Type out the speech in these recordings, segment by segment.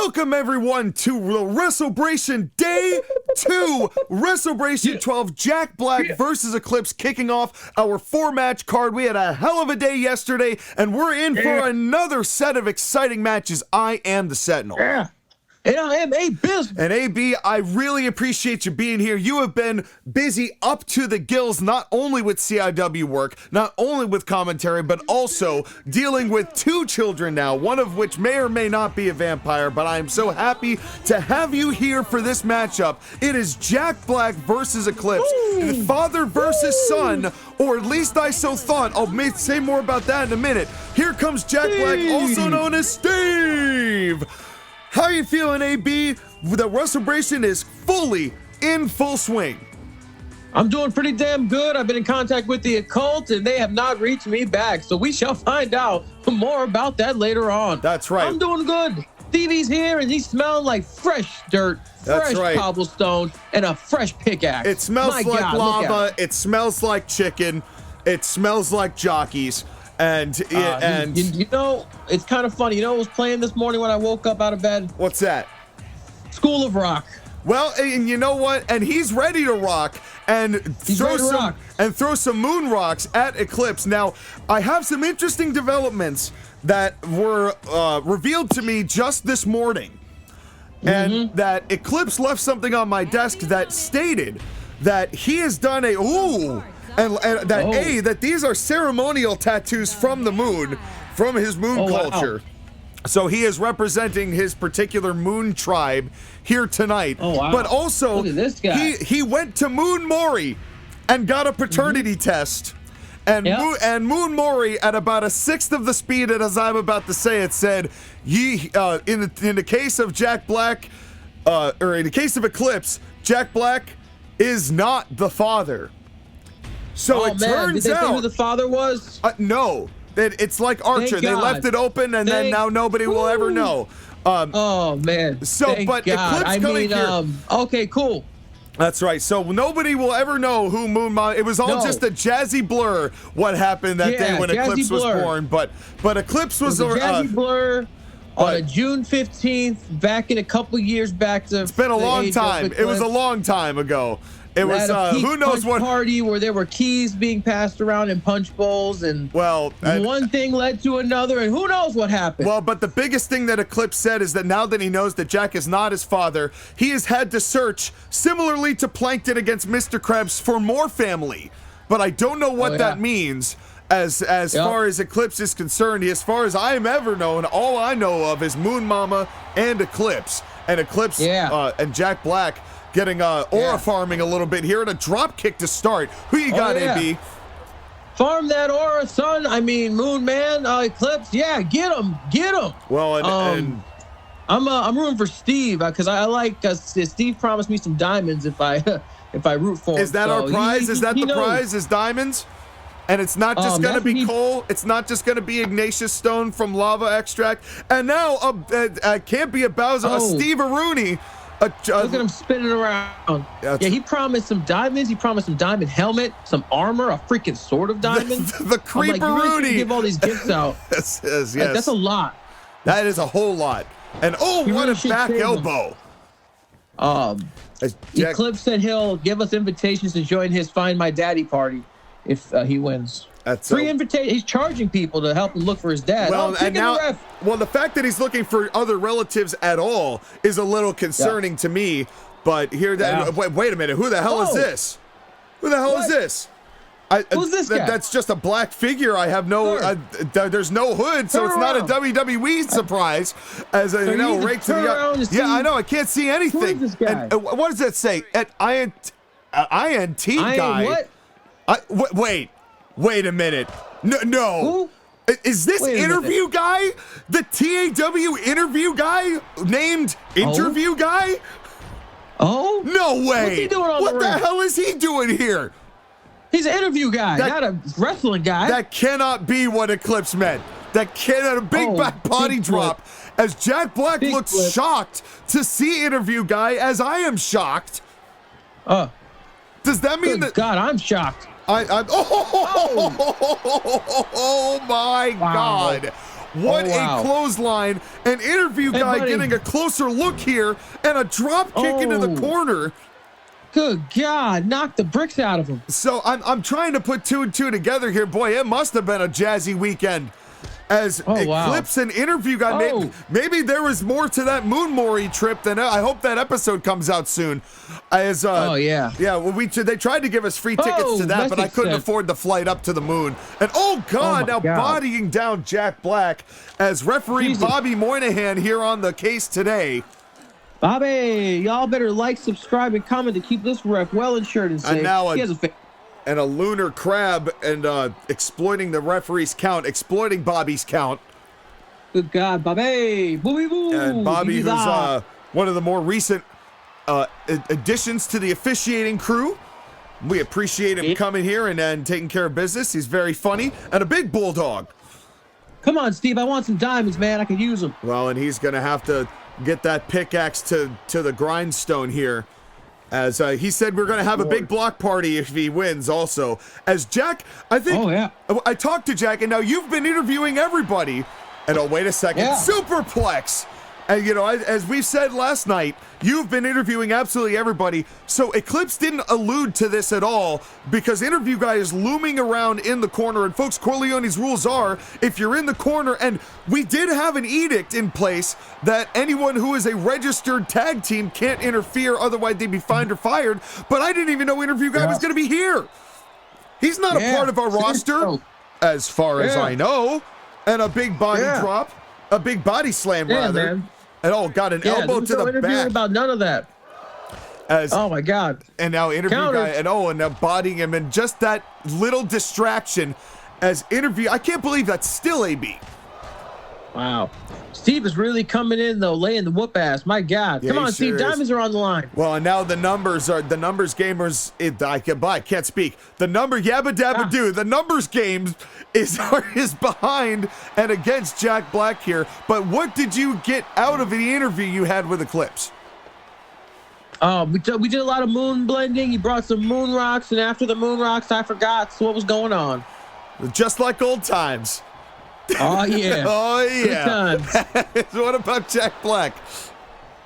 Welcome everyone to Wrestelebration Day 2. Wrestelebration 12, Jack Black versus Eclipse, kicking off our 4-match card. We had a hell of a day yesterday, and we're in for another set of exciting matches. I am the Sentinel. And I am Abizzle. And AB, I really appreciate you being here. You have been busy up to the gills, not only with CIW work, not only with commentary, but also dealing with 2 children now, one of which may or may not be a vampire, but I am so happy to have you here for this matchup. It is Jack Black versus Eclipse, father versus son, or at least I so thought. I'll say more about that in a minute. Here comes Jack Black, also known as Steve. How you feeling, AB? The Wrestelebration is in full swing. I'm doing pretty damn good. I've been in contact with the occult, and they have not reached me back. So we shall find out more about that later on. That's right. I'm doing good. Stevie's here, and he's smelling like fresh dirt, fresh cobblestone, and a fresh pickaxe. It smells like lava. It smells like chicken. It smells like jockeys. And you know, it's kind of funny. You know what was playing this morning when I woke up out of bed? What's that? School of Rock. Well, and you know what? And he's ready to rock and throw some moon rocks at Eclipse. Now, I have some interesting developments that were revealed to me just this morning. And that Eclipse left something on my desk that stated that he has done that these are ceremonial tattoos from the moon, from his moon culture. Wow. So he is representing his particular moon tribe here tonight. Oh, wow. But also, look at this guy. He went to Moon Mori and got a paternity test. And, Moon Mori, at about 1/6 of the speed, and as I'm about to say it, said, in the case of Jack Black, or in the case of Eclipse, Jack Black is not the father. So it turns Did they out say who the father was? No, it's like Archer. They left it open, and then now nobody will ever know. Oh man! So, but Eclipse coming here. Okay, cool. That's right. So nobody will ever know who Moon Mom. It was all just a jazzy blur. What happened that day when Eclipse was born? But Eclipse was a jazzy blur. On June 15th, back in a couple years back to. It's been a long time. It was a long time ago. It was who knows what party where there were keys being passed around in punch bowls, and one thing led to another, and who knows what happened. Well, but the biggest thing that Eclipse said is that now that he knows that Jack is not his father, he has had to search similarly to Plankton against Mr. Krabs for more family. But I don't know what that means. As far as Eclipse is concerned, as far as I am ever known, all I know of is Moon Mama and Eclipse, and and Jack Black getting aura farming a little bit here, and a drop kick to start. Who you got, AB? Farm that aura, son. I mean, Moon Man, Eclipse. Yeah, get him. Well, and I'm rooting for Steve because I like. Steve promised me some diamonds if I root for him. Is that our prize? Is that the prize? Is diamonds? And it's not just going to be coal. It's not just going to be Ignatius Stone from lava extract. And now can't be a Bowser, a Steve Rooney. Look at him spinning around. Yeah, he promised some diamonds. He promised some diamond helmet, some armor, a freaking sword of diamonds. The creeper Rooney. Give all these gifts out. Yes. That's a lot. That is a whole lot. And what a back elbow. Eclipse said he'll give us invitations to join his Find My Daddy party if he wins. That's free invitation. He's charging people to help him look for his dad. Well, the fact that he's looking for other relatives at all is a little concerning to me. But here, wait a minute. Who the hell is this? Who the hell is this? Who's this guy? That's just a black figure. I have no. There's no hood, so it's not a WWE surprise. As a rake to the. I know. I can't see anything. Who is this guy? And, what does that say? At INT guy. What? Wait a minute. No. Who? Is this interview guy the TAW interview guy named interview guy? Oh? No way. What's he doing on What the hell is he doing here? He's an interview guy, not a wrestling guy. That cannot be what Eclipse meant. That cannot. A big back body drop as Jack Black looks shocked to see interview guy, as I am shocked. Does that mean that? God, I'm shocked. Oh my God. What a clothesline. An interview guy getting a closer look here and a drop kick into the corner. Good God, knock the bricks out of him. So I'm trying to put 2 and 2 together here. Boy, it must have been a jazzy weekend. As Eclipse and interview guy, maybe there was more to that Moon Mori trip than I hope that episode comes out soon. As yeah, well, they tried to give us free tickets to that, but I couldn't afford the flight up to the moon. And bodying down Jack Black as referee Bobby Moynihan here on the case today. Bobby, y'all better like, subscribe, and comment to keep this ref well insured and safe. And now and a lunar crab and exploiting the referee's count, exploiting Bobby's count. Good God, Bobby! Booby boo! And Bobby, who's one of the more recent additions to the officiating crew. We appreciate him coming here and taking care of business. He's very funny and a big bulldog. Come on, Steve, I want some diamonds, man. I could use them. Well, and he's going to have to get that pickaxe to the grindstone here. As he said, we're going to have a big block party if he wins also. As Jack, I think, I talked to Jack, and now you've been interviewing everybody. And wait a second, Superplex. And, you know, as we said last night, you've been interviewing absolutely everybody. So Eclipse didn't allude to this at all because interview guy is looming around in the corner. And folks, Corleone's rules are if you're in the corner, and we did have an edict in place that anyone who is a registered tag team can't interfere, otherwise they'd be fined or fired. But I didn't even know interview guy was going to be here. He's not a part of our roster, as far as I know. And a big body drop. A big body slam, rather. Man. And got an elbow to the back. About none of that. Oh my God. And now interview guy, and now bodying him, and just that little distraction as interview. I can't believe that's still AB. Wow. Steve is really coming in though, laying the whoop ass. My God. Come on, Steve. Diamonds are on the line. Well, and now the numbers gamers. I can't speak. The number yabba dabba do. The numbers games is behind and against Jack Black here. But what did you get out of the interview you had with Eclipse? We did a lot of moon blending. He brought some moon rocks, and after the moon rocks, I forgot what was going on. Just like old times. Oh yeah. Oh yeah. Good times. What about Jack Black?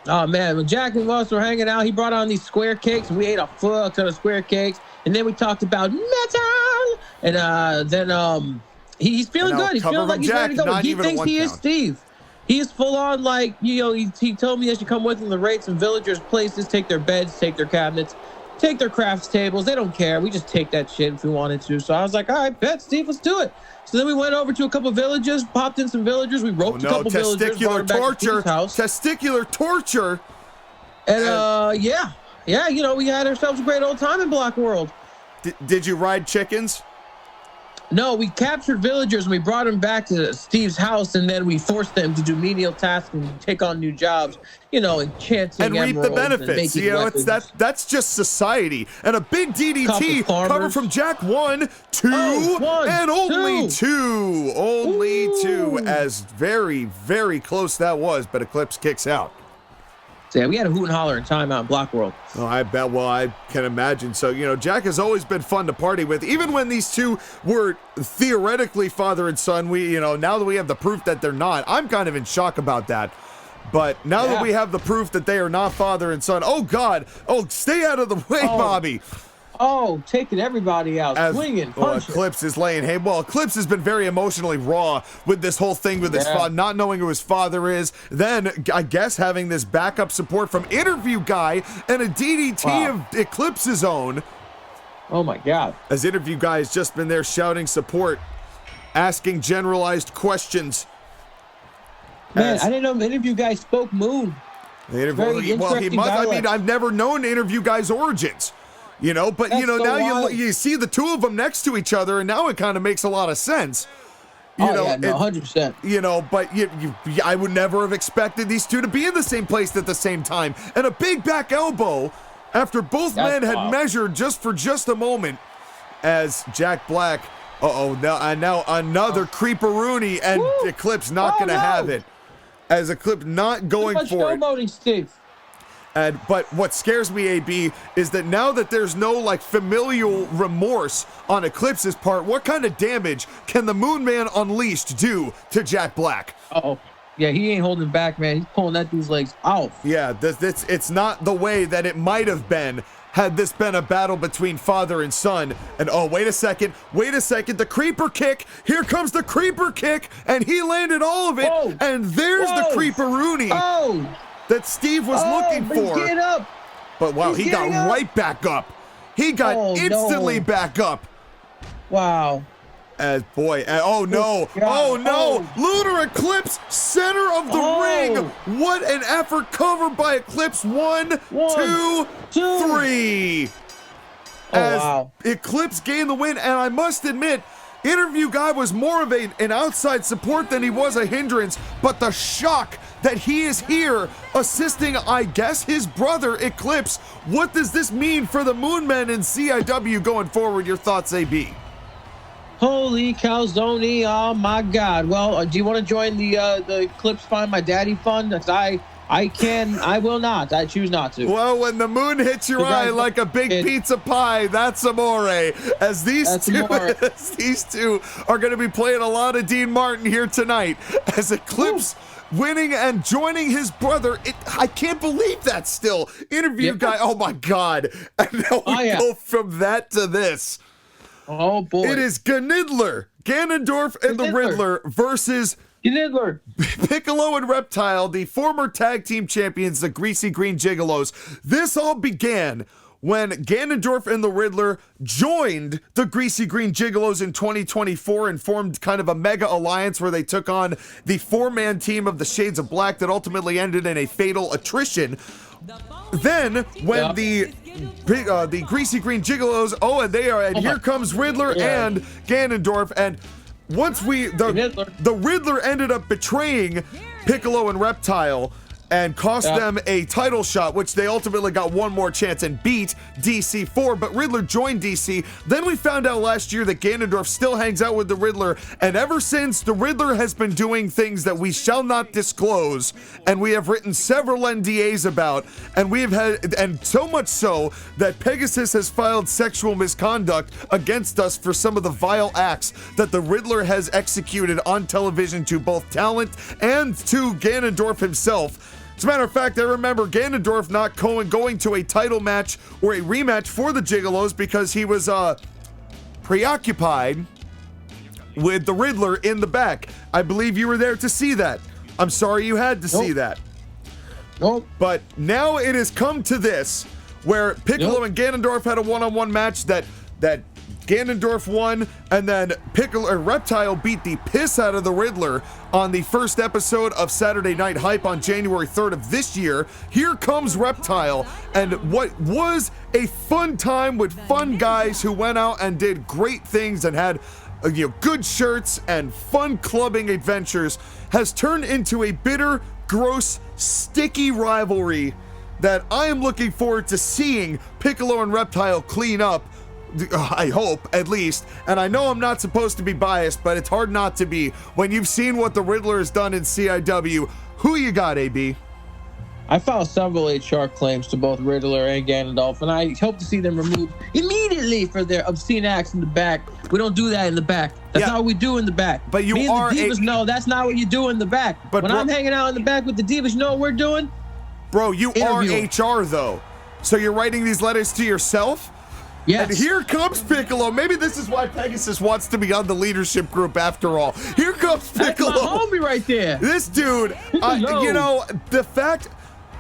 Oh man, when Jack and us were hanging out, he brought on these square cakes, and we ate a fuck ton of square cakes. And then we talked about metal, and then he's feeling good. He's feeling like he's ready to go. He thinks he is Steve. He is full on, like, you know, he told me I should come with him to rate some villagers' places, take their beds, take their cabinets, take their crafts tables. They don't care. We just take that shit if we wanted to. So I was like, all right, bet, Steve, let's do it. So then we went over to a couple villages, popped in some villagers. We roped a couple villagers. Testicular torture. And yeah, you know, we had ourselves a great old time in Block World. Did you ride chickens? No, we captured villagers and we brought them back to Steve's house, and then we forced them to do menial tasks and take on new jobs, you know, enchanting and reap the benefits. You know, that's just society. And a big DDT cover from Jack 1, 2, and only two. Only two, as very, very close that was, but Eclipse kicks out. So yeah, we had a hoot and holler in timeout in Block World. Oh, I bet. Well, I can imagine. So, you know, Jack has always been fun to party with. Even when these two were theoretically father and son, now that we have the proof that they're not, I'm kind of in shock about that. But now that we have the proof that they are not father and son, oh, God. Oh, stay out of the way, Bobby. Oh, taking everybody out, swinging, punching. Eclipse is laying hay. Well, Eclipse has been very emotionally raw with this whole thing with his father, not knowing who his father is. Then, I guess, having this backup support from interview guy and a DDT of Eclipse's own. Oh, my God. As interview guy has just been there shouting support, asking generalized questions. Man, I didn't know the interview guy spoke moon. He must. I mean, I've never known interview guy's origins. You know, but that's now you see the two of them next to each other, and now it kind of makes a lot of sense. You know, 100%. You know, but I would never have expected these two to be in the same place at the same time. And a big back elbow after both men had measured just for a moment, as Jack Black. Now another creeper-rooney, and Eclipse not going to have it. As Eclipse not going for it. Steve. But what scares me, AB, is that now that there's no like familial remorse on Eclipse's part, what kind of damage can the Moon Man Unleashed do to Jack Black? Oh, yeah, he ain't holding back, man. He's pulling that dude's legs off. Yeah, it's not the way that it might have been had this been a battle between father and son. And oh, wait a second, the creeper kick. Here comes the creeper kick, and he landed all of it. Whoa. And there's the creeper-rooney that Steve was looking for. He's getting up. But wow, he got right back up. He got instantly back up. Wow. Oh no, Lunar Eclipse, center of the ring. What an effort, covered by Eclipse. One, two, three. As Eclipse gained the win, and I must admit, Interview Guy was more of an outside support than he was a hindrance, but the shock that he is here assisting, I guess, his brother Eclipse. What does this mean for the Moonmen and CIW going forward? Your thoughts, AB? Holy calzone, oh my God. Well, do you want to join the Eclipse Find My Daddy Fund? I will not. I choose not to. Well, when the moon hits your eye like a big pizza pie, that's amore. As these two are going to be playing a lot of Dean Martin here tonight. As Eclipse winning and joining his brother. I can't believe that still. Interview Guy, oh my God. And now we go from that to this. Oh boy. It is Ganiddler, Ganondorf and the Riddler versus Ganiddler, Piccolo and Reptile, the former tag team champions, the Greasy Green Gigolos. This all began when Ganondorf and the Riddler joined the Greasy Green Gigolos in 2024 and formed kind of a mega alliance where they took on the four-man team of the Shades of Black that ultimately ended in a fatal attrition. Then, when the Greasy Green Gigolos, and here comes Riddler and Ganondorf, and once the Riddler ended up betraying Piccolo and Reptile and cost them a title shot, which they ultimately got one more chance and beat DC for, but Riddler joined DC. Then we found out last year that Ganondorf still hangs out with the Riddler, and ever since, the Riddler has been doing things that we shall not disclose, and we have written several NDAs about, and we have had, and so much so that Pegasus has filed sexual misconduct against us for some of the vile acts that the Riddler has executed on television to both talent and to Ganondorf himself. As a matter of fact, I remember Ganondorf not going to a title match or a rematch for the Gigolos because he was preoccupied with the Riddler in the back. I believe you were there to see that. I'm sorry you had to see that. Nope. But now it has come to this, where Piccolo and Ganondorf had a one-on-one match that Ganondorf won, and then Reptile beat the piss out of the Riddler on the first episode of Saturday Night Hype on January 3rd of this year. Here comes Reptile, and what was a fun time with fun guys who went out and did great things and had good shirts and fun clubbing adventures has turned into a bitter, gross, sticky rivalry that I am looking forward to seeing Piccolo and Reptile clean up. I hope, at least. And I know I'm not supposed to be biased, but it's hard not to be when you've seen what the Riddler has done in CIW. Who you got, AB? I filed several HR claims to both Riddler and Ganondorf, and I hope to see them removed immediately for their obscene acts in the back. We don't do that in the back. That's not what we do in the back. But you are the Divas know that's not what you do in the back. But when I'm hanging out in the back with the Divas, you know what we're doing? Bro, you are HR, though. So you're writing these letters to yourself? Yes. And here comes Piccolo. Maybe this is why Pegasus wants to be on the leadership group after all. Here comes Piccolo. That's my homie right there. This dude, the fact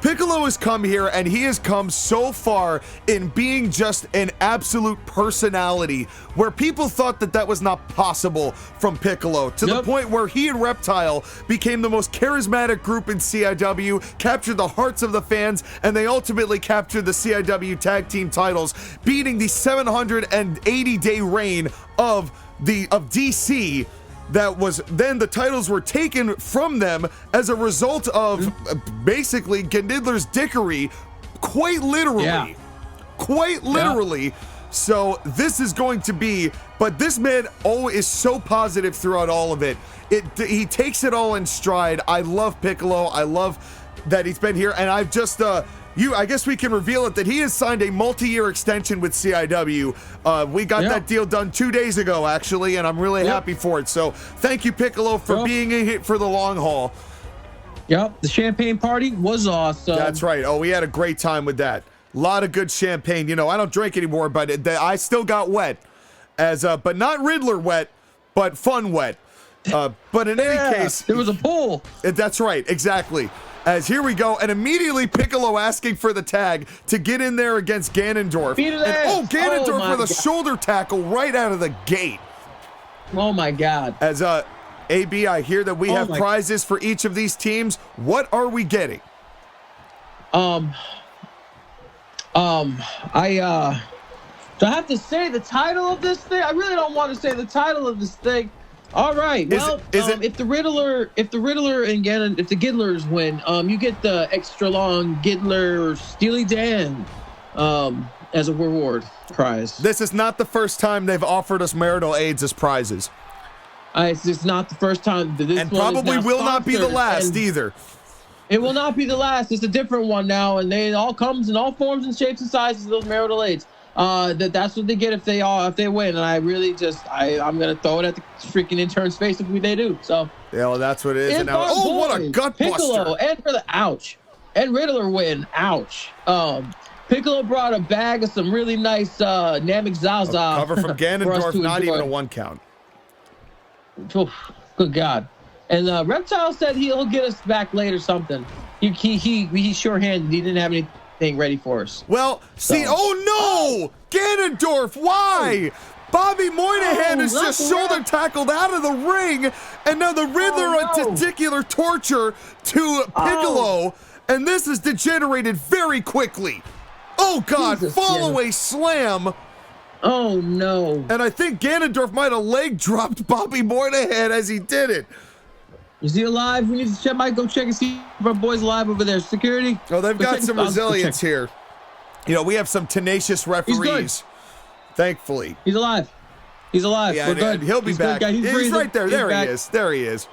Piccolo has come here and he has come so far in being just an absolute personality where people thought that was not possible from Piccolo to the point where he and Reptile became the most charismatic group in CIW, captured the hearts of the fans, and they ultimately captured the CIW tag team titles, beating the 780-day reign of DC. That was then the titles were taken from them as a result of basically Ganiddler's dickery, quite literally. So this is going to be, but this man is so positive throughout all of it. He takes it all in stride. I love Piccolo. I love that he's been here, and I've just I guess we can reveal it that he has signed a multi-year extension with CIW. We got that deal done 2 days ago, actually, and I'm really happy for it. So thank you, Piccolo, for being a hit for the long haul. Yep, the champagne party was awesome. That's right. Oh, we had a great time with that. A lot of good champagne. You know, I don't drink anymore, but I still got wet. But not Riddler wet, but fun wet. But in any case, there was a pool. That's right, exactly. As here we go, and immediately Piccolo asking for the tag to get in there against Ganondorf. Ganondorf with a shoulder tackle right out of the gate. Oh my God. As AB, I hear that we have prizes for each of these teams. What are we getting? Do I have to say the title of this thing? I really don't want to say the title of this thing. All right. Well, if the Riddler and if the Giddlers win, you get the extra long Giddler Steely Dan as a reward prize. This is not the first time they've offered us marital aids as prizes. It's not the first time. And probably will not be the last either. It will not be the last. It's a different one now, and it all comes in all forms and shapes and sizes. Those marital aids. That's what they get if they win, and I really I'm gonna throw it at the freaking intern's face if they do. So yeah, well, that's what it is. And now, what a gut Piccolo buster! And Riddler win. Ouch. Piccolo brought a bag of some really nice Namek Zaza. Cover from Ganondorf, not even a 1 count. Oh, good God. And Reptile said he'll get us back later something. He's sure-handed. He didn't have anything ready for us. Well, see, oh no! Ganondorf, why? Bobby Moynihan is just shoulder tackled out of the ring, and now the Riddler on testicular torture to Piccolo, and this is degenerated very quickly. Oh God, fall-away slam. Oh no. And I think Ganondorf might have leg dropped Bobby Moynihan as he did it. Is he alive? We need to check. Might go check and see if our boy's alive over there. Security. Oh, they've got some resilience here. You know, we have some tenacious referees. Thankfully. He's alive. He's alive. Yeah, we're good. He'll be back. He's right there. There he is. There he is.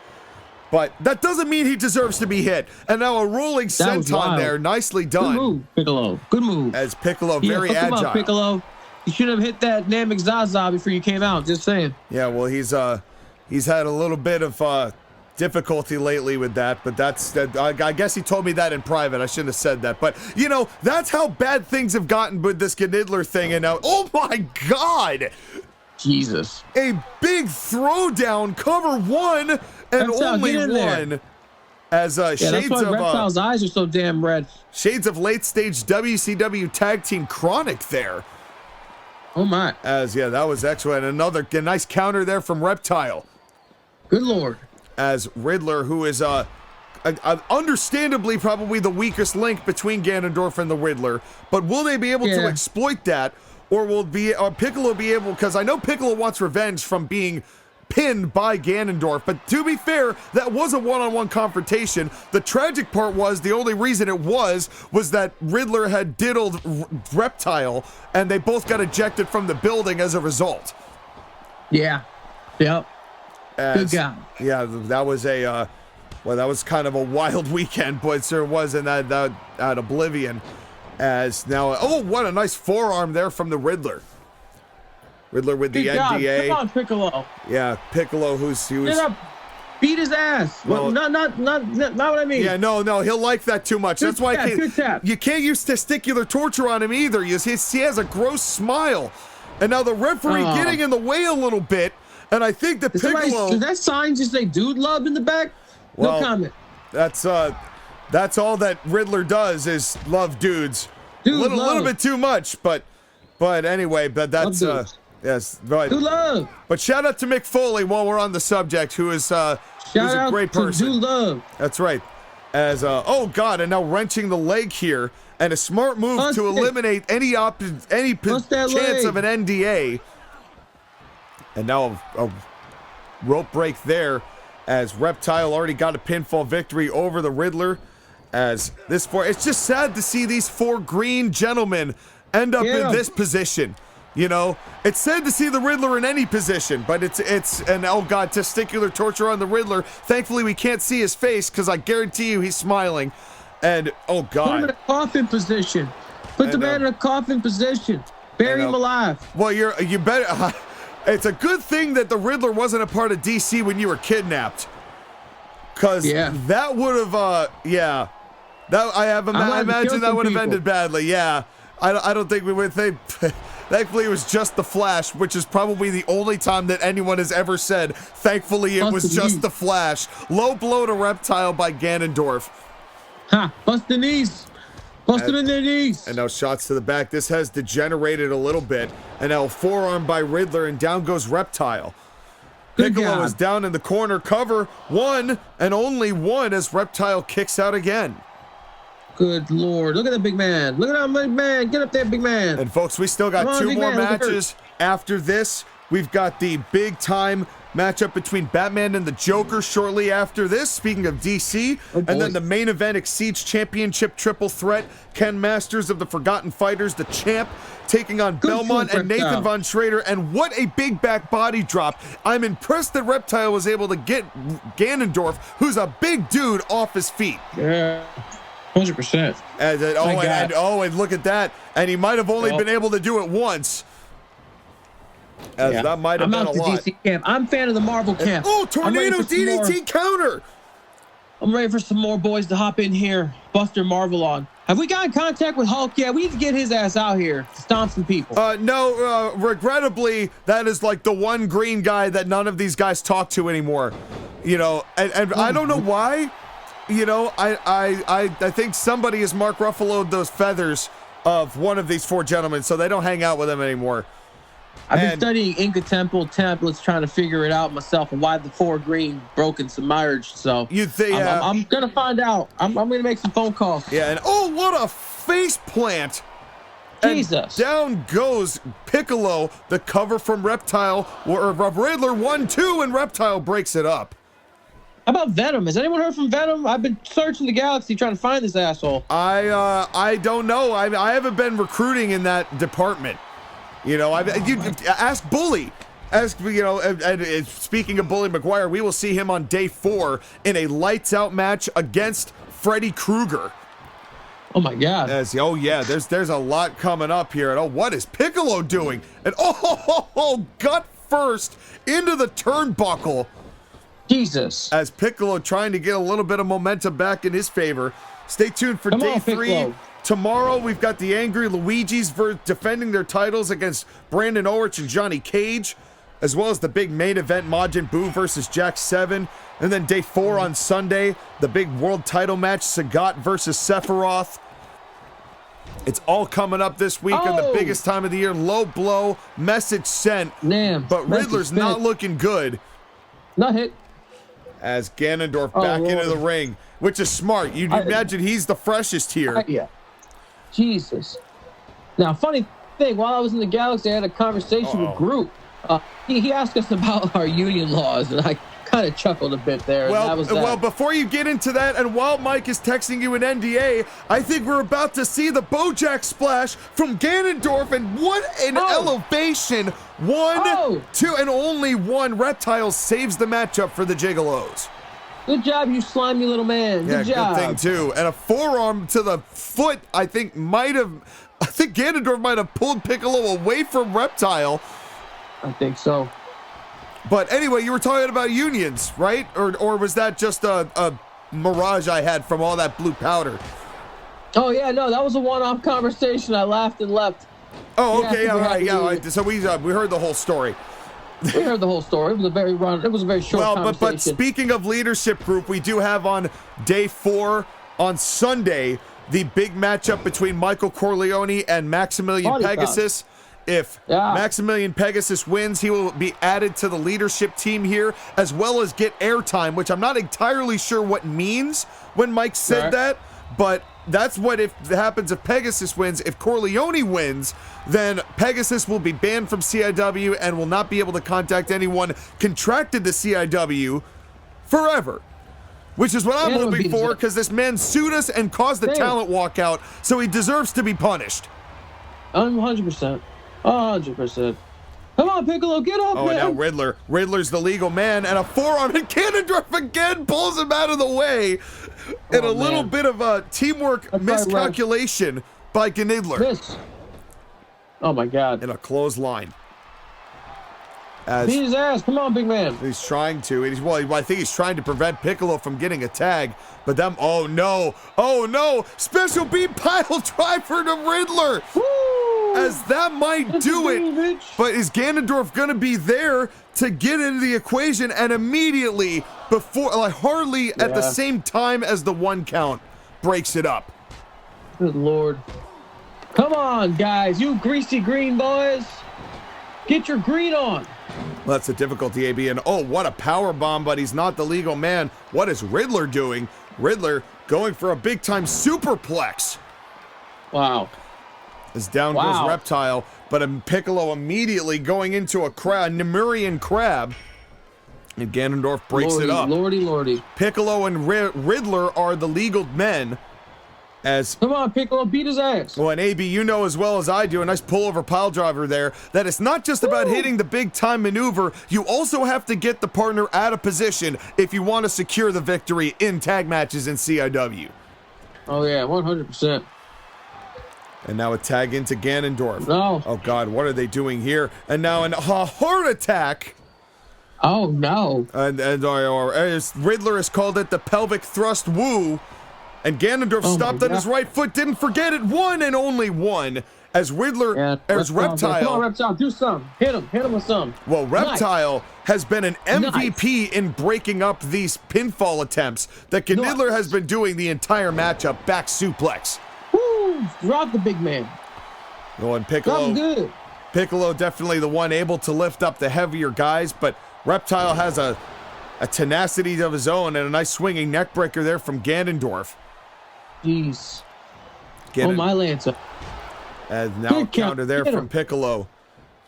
But that doesn't mean he deserves to be hit. And now a rolling senton there. Nicely done. Good move, Piccolo. Good move. As Piccolo, very agile. Come on, Piccolo. You should have hit that Namek Zaza before you came out. Just saying. Yeah, well, he's had a little bit of difficulty lately with that, but I guess he told me that in private. I shouldn't have said that, but you know, that's how bad things have gotten with this Ganiddler thing. And now, oh my God, Jesus! A big throwdown, cover one and Reptile, only one. As shades that's why of Reptile's eyes are so damn red. Shades of late stage WCW tag team Chronic there. Oh my! That was excellent. Another nice counter there from Reptile. Good Lord. As Riddler, who is understandably probably the weakest link between Ganondorf and the Riddler, but will they be able to exploit that, or will Piccolo be able? Because I know Piccolo wants revenge from being pinned by Ganondorf, but to be fair, that was a one-on-one confrontation. The tragic part was the only reason it was that Riddler had diddled Reptile, and they both got ejected from the building as a result. Yeah. Yep. Good God. Yeah, that was that was kind of a wild weekend, but there was in that at Oblivion. As now, what a nice forearm there from the Riddler. Riddler with the NDA. Come on, Piccolo. Yeah, Piccolo, he was beat his ass. Well, not what I mean. Yeah, no, he'll like that too much. That's why you can't use testicular torture on him either. He has a gross smile, and now the referee getting in the way a little bit. And I think that Piccolo... Does that sign just say dude love in the back? Well, no comment. That's all that Riddler does is love dudes. Dude, a little bit too much, but anyway, but that's yes, right. Dude love. But shout out to Mick Foley while we're on the subject, who's a great person. Dude love. That's right. As oh God, and now wrenching the leg here, and a smart move to eliminate any chance of an NDA. And now a rope break there, as Reptile already got a pinfall victory over the Riddler. It's just sad to see these four green gentlemen end up in this position. You know, it's sad to see the Riddler in any position, but and oh God, testicular torture on the Riddler. Thankfully, we can't see his face because I guarantee you he's smiling. And, oh, Put him in God. a coffin position. Put the man in a coffin position. Bury him alive. Well, you better... it's a good thing that the Riddler wasn't a part of DC when you were kidnapped. Because that would have, yeah. That I imagine that would have ended badly, yeah. I don't think we would think... Thankfully, it was just the Flash, which is probably the only time that anyone has ever said, thankfully, it was just the Flash. Low blow to Reptile by Ganondorf. Ha! Bust the knees! Bust them in their knees! And now shots to the back. This has degenerated a little bit. And now forearm by Riddler, and down goes Reptile. Piccolo is down in the corner. Cover one and only one as Reptile kicks out again. Good Lord. Look at that big man. Look at that big man. Get up there, big man. And folks, we still got two more matches after this. We've got the big time matchup between Batman and the Joker shortly after this, speaking of DC. And then the main event, XYZ Championship triple threat. Ken Masters of the Forgotten Fighters, the champ, taking on Belmont and Nathan Von Schrader. And what a big back body drop. I'm impressed that Reptile was able to get Ganondorf, who's a big dude, off his feet. Yeah. 100%. And look at that. And he might have only been able to do it once. That might have been a lot. I'm out the DC camp. I'm a fan of the Marvel camp. Oh, tornado DDT counter. I'm ready for some more boys to hop in here. Buster Marvel on. Have we got in contact with Hulk yet? We need to get his ass out here to stomp some people. No, regrettably, that is like the one green guy that none of these guys talk to anymore. You know, and I don't know why. You know, I think somebody has Mark Ruffalo'd those feathers of one of these four gentlemen, so they don't hang out with him anymore. I've been studying Inca Temple templates, trying to figure it out myself, and why the four green broke and submerged. So I'm gonna find out. I'm gonna make some phone calls. Yeah, and oh, what a face plant! Jesus! And down goes Piccolo. The cover from Reptile, or Riddler 1-2, and Reptile breaks it up. How about Venom? Has anyone heard from Venom? I've been searching the galaxy trying to find this asshole. I don't know. I haven't been recruiting in that department. You know, you ask Bully. Ask, you know, and speaking of Bully McGuire, we will see him on day 4 in a lights out match against Freddy Krueger. Oh my God. There's a lot coming up here. And what is Piccolo doing? And gut first into the turnbuckle. Jesus. As Piccolo trying to get a little bit of momentum back in his favor. Stay tuned for day 3. Tomorrow, we've got the Angry Luigi's defending their titles against Brandon Ulrich and Johnny Cage, as well as the big main event, Majin Buu versus Jack 7. And then day 4 on Sunday, the big world title match, Sagat versus Sephiroth. It's all coming up this week in the biggest time of the year. Low blow, message sent. Damn, but Riddler's not looking good. Not hit. As Ganondorf back into the ring, which is smart. You'd imagine he's the freshest here. Yeah. Jesus. Now, funny thing, while I was in the galaxy, I had a conversation with Groot. He asked us about our union laws, and I kind of chuckled a bit there. Well, before you get into that, and while Mike is texting you an NDA, I think we're about to see the Bojack splash from Ganondorf, and what an elevation. 1, 2, and only 1. Reptile saves the matchup for the Gigolos. Good job, you slimy little man. Good job. Good thing, too. And a forearm to the foot, I think Ganondorf might have pulled Piccolo away from Reptile. I think so. But anyway, you were talking about unions, right? Or was that just a mirage I had from all that blue powder? Oh, yeah, no, that was a one-off conversation. I laughed and left. Oh, okay, all right, yeah. So we heard the whole story. We heard the whole story. It was a very short conversation. But speaking of leadership group, we do have on day 4 on Sunday the big matchup between Michael Corleone and Maximilian Pegasus. If Maximilian Pegasus wins, he will be added to the leadership team here, as well as get airtime, which I'm not entirely sure what means when Mike said that, but that's what happens if Pegasus wins. If Corleone wins, then Pegasus will be banned from CIW and will not be able to contact anyone contracted to CIW forever. Which is what I'm hoping for, because this man sued us and caused the talent walkout, so he deserves to be punished. 100%. 100%. Come on, Piccolo, get up, Oh, man. and now Riddler. Riddler's the legal man, and a forearm, and Ganondorf again pulls him out of the way. And a little bit of a teamwork miscalculation by Ganiddler. Miss. Oh, my God. In a clothesline. Beat his ass. Come on, big man. He's trying to. Well, I think he's trying to prevent Piccolo from getting a tag. But them, oh no. Oh no. Special beat pile driver to Riddler. Woo! As that might do it. But is Ganondorf going to be there to get into the equation? And immediately, before, like hardly at the same time as the 1 count, breaks it up. Good Lord. Come on, guys. You greasy green boys. Get your green on. Well, that's the difficulty, AB. And oh, what a power bomb, but he's not the legal man. What is Riddler doing? Riddler going for a big-time superplex. Wow. As down goes Reptile, but Piccolo immediately going into a Nemurian crab. And Ganondorf breaks it up. Lordy. Piccolo and Riddler are the legal men. Come on, Piccolo, beat his ass. Well, and AB, you know as well as I do, a nice pullover pile driver there, that it's not just about hitting the big time maneuver, you also have to get the partner out of position if you want to secure the victory in tag matches in CIW. Oh yeah, 100%. And now a tag into Ganondorf. No. Oh God, what are they doing here? And now a heart attack. Oh no. And as Riddler has called it, the pelvic thrust woo. And Ganondorf stopped on his right foot, didn't forget it, one and only one. As Riddler, as Reptile. Come on, Reptile, do something. Hit him with some. Well, Reptile has been an MVP in breaking up these pinfall attempts that Ganiddler has been doing the entire matchup. Back suplex. Woo! Drop the big man. Oh, and Piccolo. Good. Piccolo definitely the one able to lift up the heavier guys, but Reptile has a tenacity of his own and a nice swinging neck breaker there from Ganondorf. Jeez. Oh, my Lancer. And now a counter there from Piccolo.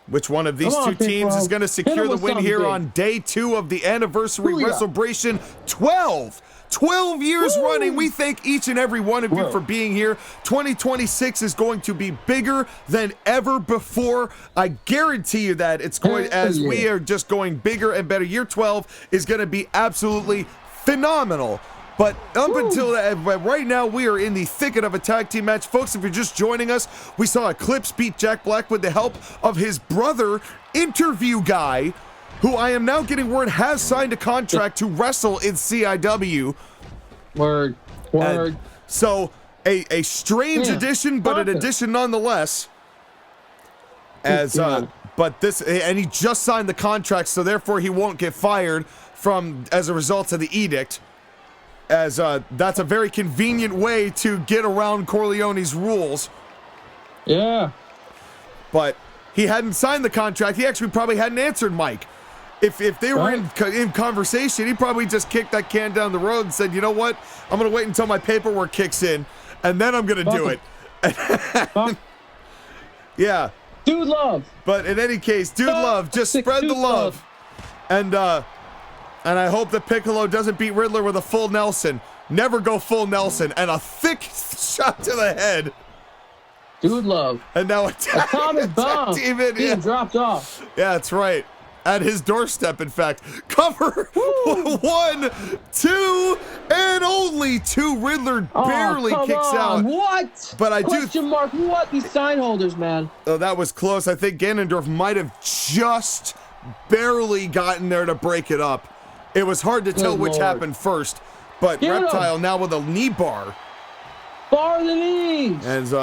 Which one of these two teams is going to secure the win here on day 2 of the Anniversary Wres12eBration 12? 12 years running. We thank each and every one of you for being here. 2026 is going to be bigger than ever before. I guarantee you that it's going, as we are just going bigger and better. Year 12 is going to be absolutely phenomenal. But up until that, right now, we are in the thicket of a tag team match. Folks, if you're just joining us, we saw Eclipse beat Jack Black with the help of his brother, Interview Guy, who I am now getting word has signed a contract to wrestle in CIW. Word. And so, a strange addition, but an addition nonetheless. As, but this, and he just signed the contract, so therefore he won't get fired as a result of the edict. As that's a very convenient way to get around Corleone's rules. Yeah. But he hadn't signed the contract. He actually probably hadn't answered Mike. If they were in conversation, he probably just kicked that can down the road and said, you know what? I'm going to wait until my paperwork kicks in, and then I'm going to do it. Yeah. Dude love. But in any case, dude love. Just spread the love. And I hope that Piccolo doesn't beat Riddler with a full Nelson. Never go full Nelson. And a thick shot to the head. Dude love. And now atomic bomb being dropped off. Yeah, that's right. At his doorstep, in fact. Cover 1, 2, and only 2. Riddler barely kicks out. What? But I Question mark, what? These sign holders, man. Oh, that was close. I think Ganondorf might have just barely gotten there to break it up. It was hard to tell which happened first, but Reptile now with a knee bar. Bar the knees. And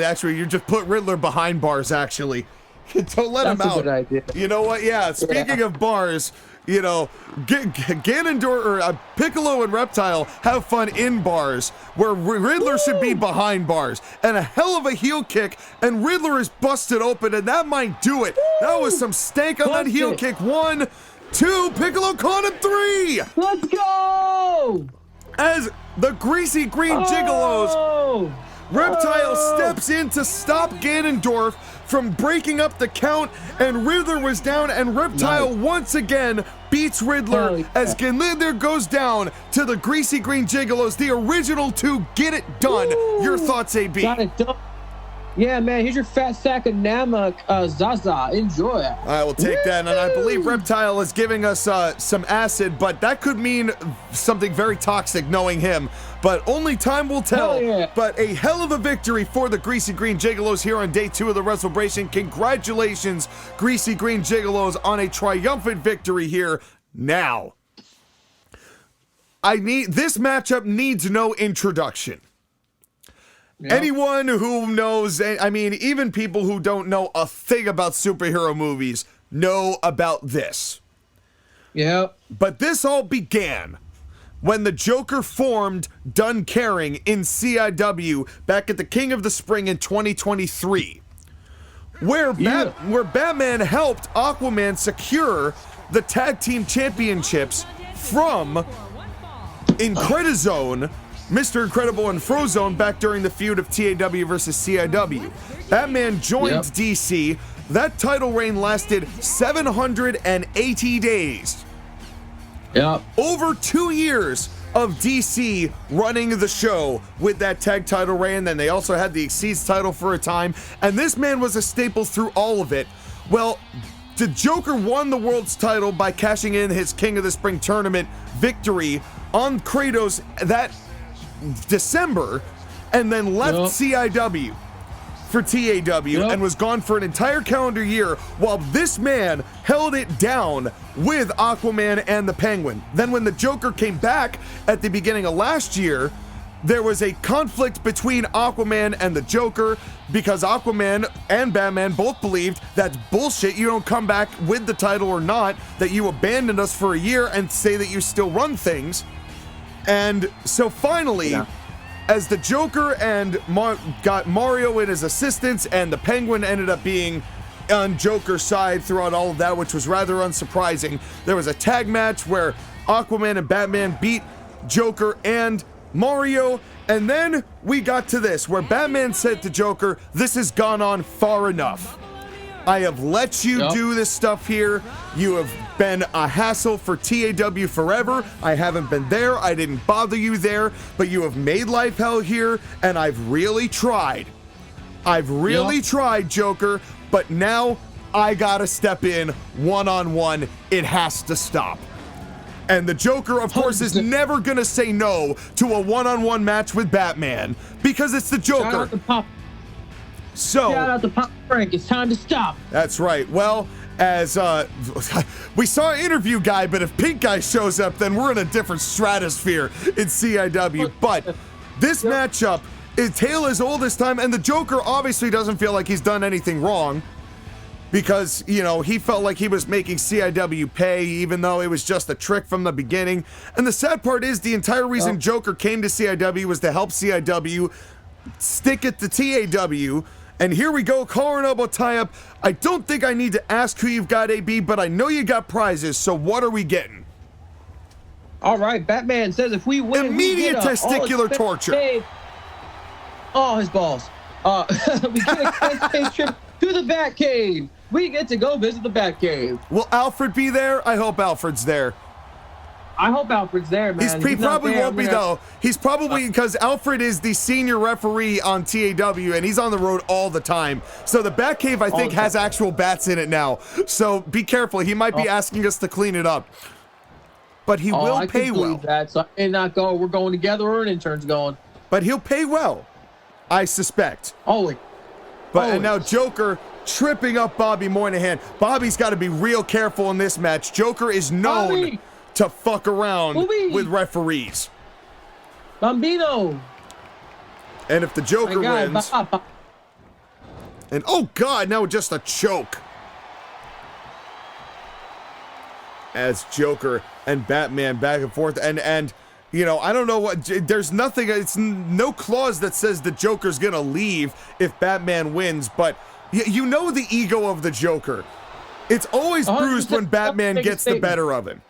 actually, you just put Riddler behind bars, actually. Don't let him out. That's a good idea. You know what? Yeah, speaking of bars, you know, Ganondorf or Piccolo and Reptile have fun in bars, where Riddler should be behind bars. And a hell of a heel kick, and Riddler is busted open, and that might do it. That was some stank on that heel kick. 1, 2, Piccolo caught him. 3. Let's go! As the Greasy Green Gigolos, Reptile steps in to stop Ganondorf from breaking up the count, and Riddler was down, and Reptile once again beats Riddler as Ganiddler goes down to the Greasy Green Gigolos, the original 2. Get it done. Your thoughts, AB? Got it done. Yeah, man, here's your fat sack of Namek Zaza. Enjoy. I will take that, and I believe Reptile is giving us some acid, but that could mean something very toxic knowing him. But only time will tell. Hell yeah. But a hell of a victory for the Greasy Green Gigolos here on day 2 of the Wres12eBration. Congratulations, Greasy Green Gigolos, on a triumphant victory here now. This matchup needs no introduction. Yep. Anyone who knows, I mean, even people who don't know a thing about superhero movies know about this. Yep. But this all began when the Joker formed Done Caring in CIW back at the King of the Spring in 2023, where Batman helped Aquaman secure the Tag Team Championships from Incredizone, Mr. Incredible and Frozone back during the feud of TAW versus CIW. Batman joined DC. That title reign lasted 780 days. Yep. Over 2 years of DC running the show with that tag title reign. Then they also had the Exceeds title for a time. And this man was a staple through all of it. Well, the Joker won the world's title by cashing in his King of the Spring tournament victory on Kratos that December, and then left CIW for TAW and was gone for an entire calendar year while this man held it down with Aquaman and the Penguin. Then when the Joker came back at the beginning of last year, there was a conflict between Aquaman and the Joker because Aquaman and Batman both believed that's bullshit. You don't come back with the title or not, that you abandoned us for a year and say that you still run things. And so finally, as the Joker and got Mario in his assistants, and the Penguin ended up being on Joker's side throughout all of that, which was rather unsurprising, there was a tag match where Aquaman and Batman beat Joker and Mario, and then we got to this, where Batman said to Joker, "This has gone on far enough. I have let you do this stuff here. You have been a hassle for TAW forever. I haven't been there. I didn't bother you there, but you have made life hell here, and I've really tried. I've really tried, Joker, but now I gotta step in one-on-one. It has to stop." And the Joker, of course, is never gonna say no to a one-on-one match with Batman because it's the Joker. So, shout out to Pop Frank. It's time to stop. That's right. Well, as we saw an interview guy, but if Pink Guy shows up, then we're in a different stratosphere in CIW. But this matchup is tale as old as time, and the Joker obviously doesn't feel like he's done anything wrong because, you know, he felt like he was making CIW pay, even though it was just a trick from the beginning. And the sad part is the entire reason Joker came to CIW was to help CIW stick it to TAW. And here we go, collar and elbow tie-up. I don't think I need to ask who you've got, AB, but I know you got prizes, so what are we getting? All right, Batman says if we win, immediate testicular torture. Oh, his balls. We get a expense trip to the Batcave. We get to go visit the Batcave. Will Alfred be there? I hope Alfred's there. I hope Alfred's there, man. He probably won't be, though. He's probably, because Alfred is the senior referee on TAW, and he's on the road all the time. So the Batcave, I think, has actual bats in it now. So be careful. He might be asking us to clean it up. But he will pay well. That, so I may not go. We're going together, or an intern's going. But he'll pay well, I suspect. Always. And now Joker tripping up Bobby Moynihan. Bobby's got to be real careful in this match. Joker is known to fuck around with referees. Bambino. And if the Joker wins... And oh god, now just a choke. As Joker and Batman back and forth. And you know, I don't know what... There's nothing... It's no clause that says the Joker's gonna leave if Batman wins. But you know the ego of the Joker. It's always bruised when Batman gets the better of him.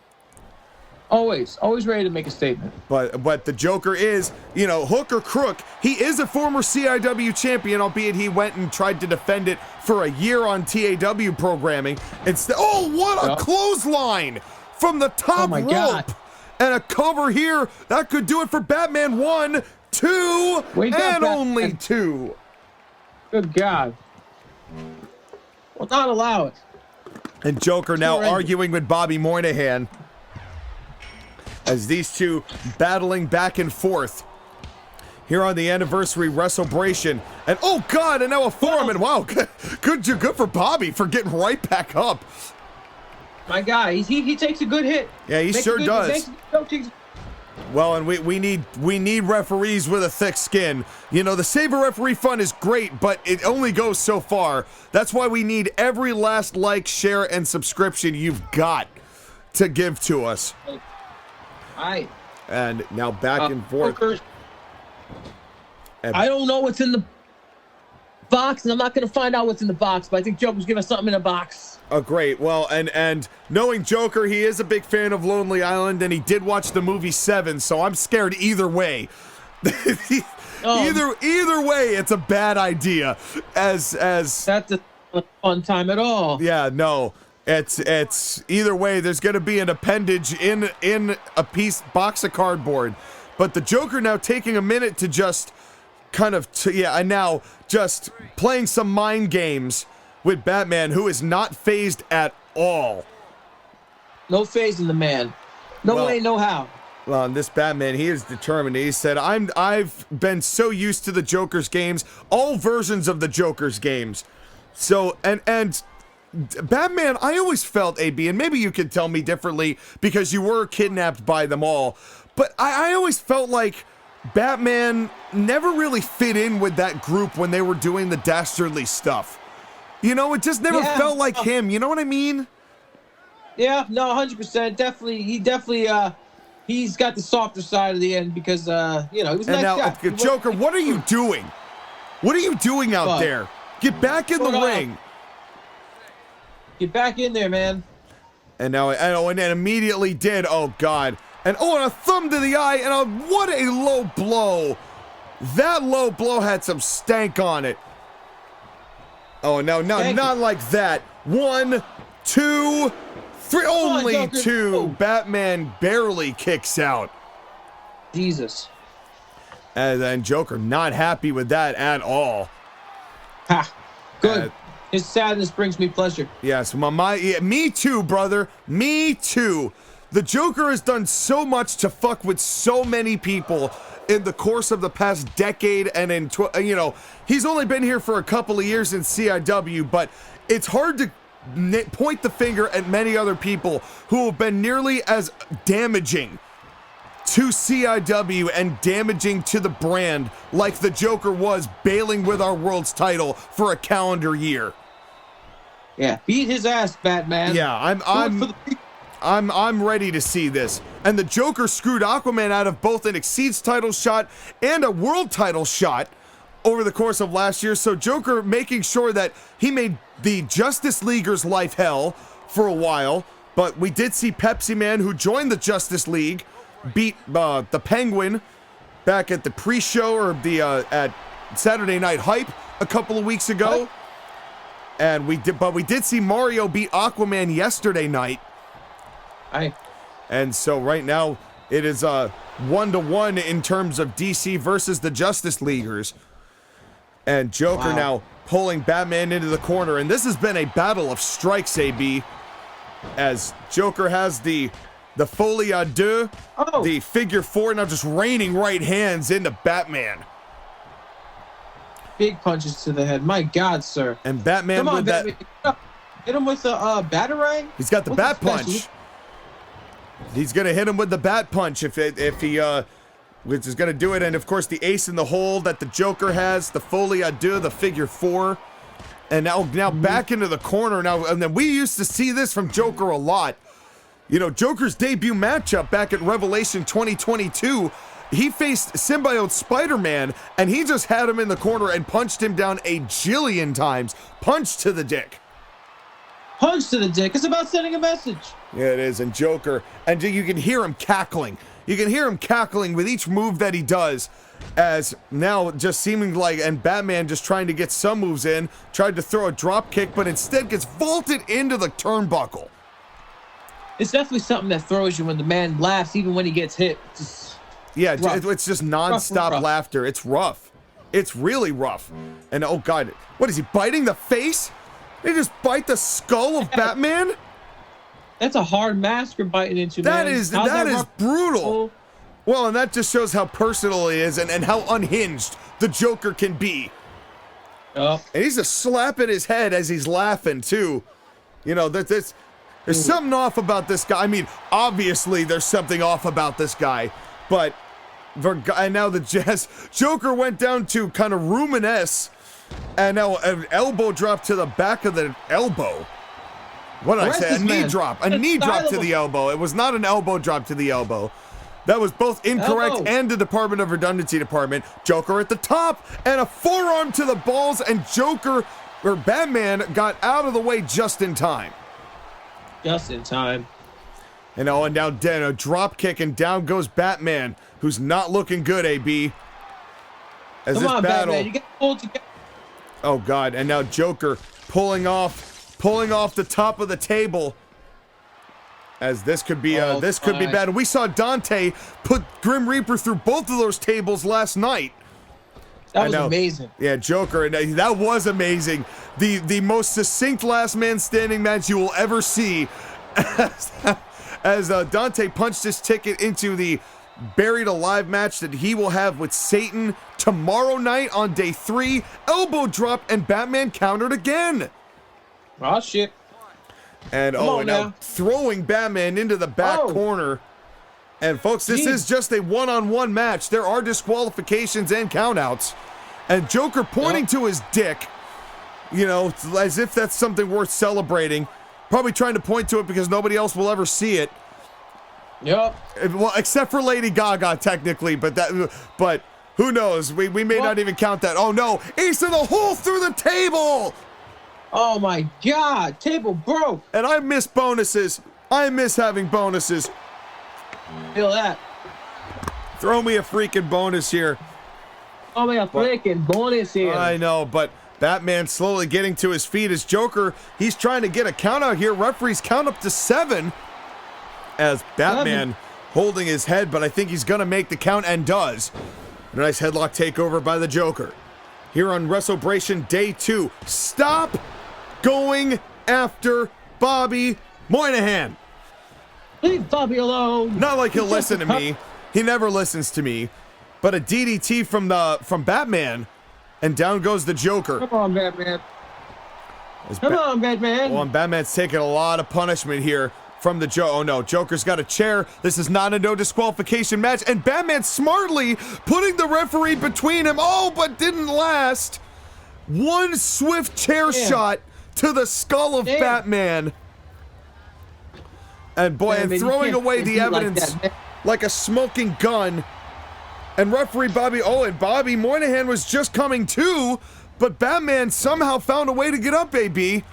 Always ready to make a statement. But the Joker is, you know, hook or crook. He is a former CIW champion, albeit he went and tried to defend it for a year on TAW programming. Oh, what a clothesline from the top rope. God. And a cover here. That could do it for Batman. 1, 2, and only 2. Good God. Will not allow it. And Joker now arguing with Bobby Moynihan as these two battling back and forth here on the Anniversary Wres12eBration. And oh God, and now a foreman. Wow, good for Bobby for getting right back up. My guy, he takes a good hit. Yeah, he sure does. Well, and we need referees with a thick skin. You know, the Saber referee fun is great, but it only goes so far. That's why we need every last like, share, and subscription you've got to give to us. Alright. And now back and forth. I don't know what's in the box, and I'm not going to find out what's in the box, but I think Joker's giving us something in the box. Oh, great. Well, and knowing Joker, he is a big fan of Lonely Island, and he did watch the movie Seven, so I'm scared either way. Either way, it's a bad idea. As that's a fun time at all. Yeah, no. It's either way, there's going to be an appendage in a box of cardboard. But the Joker now taking a minute to just kind of, and now just playing some mind games with Batman, who is not phased at all. No phase in the man. No way, no how. Well, and this Batman, he is determined. He said, I've been so used to the Joker's games, all versions of the Joker's games. So, and Batman, I always felt, AB, and maybe you could tell me differently because you were kidnapped by them all, but I always felt like Batman never really fit in with that group when they were doing the dastardly stuff. You know, it just never felt like him. You know what I mean? Yeah, no, 100%. Definitely, he's got the softer side of the end because, he was a nice guy. Joker, what are you doing? What are you doing out there? Get back in the ring. Get back in there, man. And now, and immediately did. Oh, God. And a thumb to the eye, and what a low blow. That low blow had some stank on it. Oh, no, not like that. 1, 2, 3, only 2. Batman barely kicks out. Jesus. And then Joker not happy with that at all. Ha, good. His sadness brings me pleasure. Yes, me too, brother. Me too. The Joker has done so much to fuck with so many people in the course of the past decade, and he's only been here for a couple of years in CIW, but it's hard to point the finger at many other people who have been nearly as damaging to CIW and damaging to the brand like the Joker was, bailing with our world's title for a calendar year. Yeah, beat his ass, Batman. Yeah, I'm ready to see this. And the Joker screwed Aquaman out of both an Exceeds title shot and a world title shot over the course of last year. So Joker making sure that he made the Justice Leaguer's life hell for a while. But we did see Pepsi Man, who joined the Justice League, beat the Penguin back at the pre-show or at Saturday Night Hype a couple of weeks ago. And we did see Mario beat Aquaman yesterday night. And so right now it is 1-1 in terms of DC versus the Justice Leaguers. And Joker now pulling Batman into the corner. And this has been a battle of strikes, AB. As Joker has the folie à deux, the figure 4, now just raining right hands into Batman. Big punches to the head. My God, sir. And Batman with Batman. Hit him with the batarang? He's got the bat punch. He's going to hit him with the bat punch if he which is going to do it. And of course the ace in the hole that the Joker has, the folie à deux, the figure 4. And now back into the corner now. And then we used to see this from Joker a lot. You know, Joker's debut matchup back at Revelation 2022, he faced Symbiote Spider-Man, and he just had him in the corner and punched him down a jillion times. Punch to the dick. Punch to the dick. It's about sending a message. Yeah, it is. And Joker, and you can hear him cackling. You can hear him cackling with each move that he does, as now just seeming like, and Batman just trying to get some moves in, tried to throw a drop kick, but instead gets vaulted into the turnbuckle. It's definitely something that throws you when the man laughs, even when he gets hit. It's just non-stop laughter. It's rough. It's really rough. And oh god, what is he biting the face? They just bite the skull of Batman? That's a hard mask you're biting into, that man. is brutal. Well, and that just shows how personal he is and how unhinged the Joker can be. Oh. And he's just slapping his head as he's laughing too. You know, there's something off about this guy. I mean, obviously there's something off about this guy, but and now the Joker went down to kind of ruminess, and now an elbow drop to the back of the elbow. What did I say? A knee drop. A knee drop to the elbow. It was not an elbow drop to the elbow. That was both incorrect and the Department of Redundancy department. Joker at the top and a forearm to the balls, and Batman got out of the way just in time. Just in time. And now a drop kick, and down goes Batman, who's not looking good, AB. As Come this on, battle. Batman, you get pulled together. Oh god, and now Joker pulling off the top of the table. As this could be could be bad. We saw Dante put Grim Reaper through both of those tables last night. That was amazing. Yeah, Joker, and that was amazing. The most succinct last man standing match you will ever see. As Dante punched his ticket into the Buried Alive match that he will have with Satan tomorrow night on day 3. Elbow drop, and Batman countered again. Oh shit. And now throwing Batman into the back corner. And folks, this is just a one-on-one match. There are disqualifications and countouts. And Joker pointing to his dick, you know, as if that's something worth celebrating. Probably trying to point to it because nobody else will ever see it. Yep. Well, except for Lady Gaga, technically, but who knows? We may not even count that. Oh no, ace of the hole through the table! Oh my god, table broke. And I miss bonuses. I miss having bonuses. Feel that. Throw me a freaking bonus here. Oh my freaking bonus here. I know, but Batman slowly getting to his feet as Joker. He's trying to get a count out here. Referees count up to 7. As Batman holding his head, but I think he's gonna make the count and does. A nice headlock takeover by the Joker. Here on Wrestle-Bration Day 2. Stop going after Bobby Moynihan. Leave Bobby alone. Not like he'll listen to me. He never listens to me. But a DDT from Batman, and down goes the Joker. Come on, Batman. Come on, Batman. Well, and Batman's taking a lot of punishment here from the Oh no, Joker's got a chair. This is not a no disqualification match, and Batman smartly putting the referee between him. Oh, but didn't last. One swift chair shot to the skull of Batman. And boy, and throwing away the evidence like a smoking gun. And referee Bobby Moynihan was just coming to, but Batman somehow found a way to get up, AB.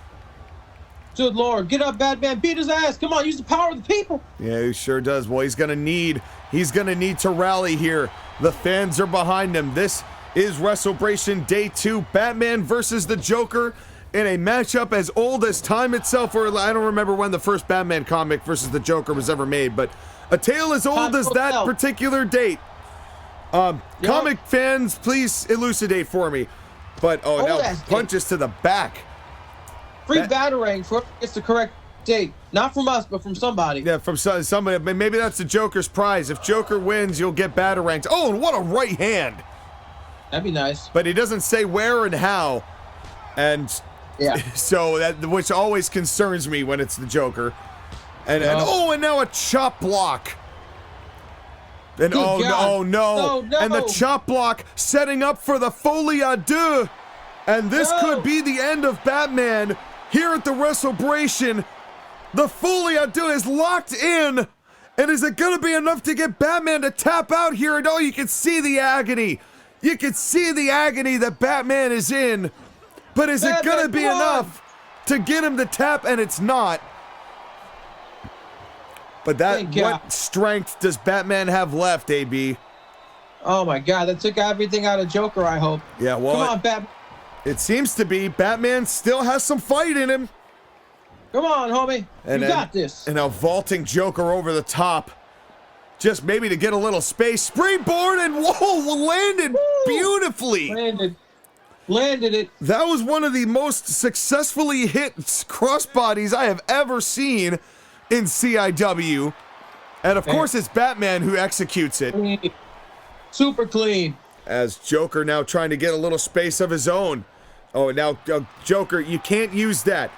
Good Lord, get up, Batman, beat his ass. Come on, use the power of the people. Yeah, he sure does. Well, he's gonna need to rally here. The fans are behind him. This is Wrestle-Bration Day 2, Batman versus the Joker in a matchup as old as time itself, or I don't remember when the first Batman comic versus the Joker was ever made, but a tale as old as that particular date. Comic fans, please elucidate for me. But now punches to the back. Free batarang for it's the correct date. Not from us, but from somebody. Yeah, from somebody. Maybe that's the Joker's prize. If Joker wins, you'll get batarangs. Oh, and what a right hand. That'd be nice. But he doesn't say where and how. And so which always concerns me when it's the Joker. And now a chop block. And no. No. And the chop block setting up for the folie à deux. And this could be the end of Batman here at the Wrestle-Bration. The folie à deux is locked in. And is it going to be enough to get Batman to tap out here? And you can see the agony. You can see the agony that Batman is in. But is it going to be enough to get him to tap? And it's not. But what strength does Batman have left, AB? Oh my God, that took everything out of Joker, I hope. Yeah, well, come on, Batman. It seems to be Batman still has some fight in him. Come on, homie. You got this. And now vaulting Joker over the top. just maybe to get a little space. Springboard and whoa, landed beautifully. Landed it. That was one of the most successfully hit crossbodies I have ever seen in CIW. And of course, it's Batman who executes it. Super clean. As Joker now trying to get a little space of his own. Oh, now, Joker, you can't use that.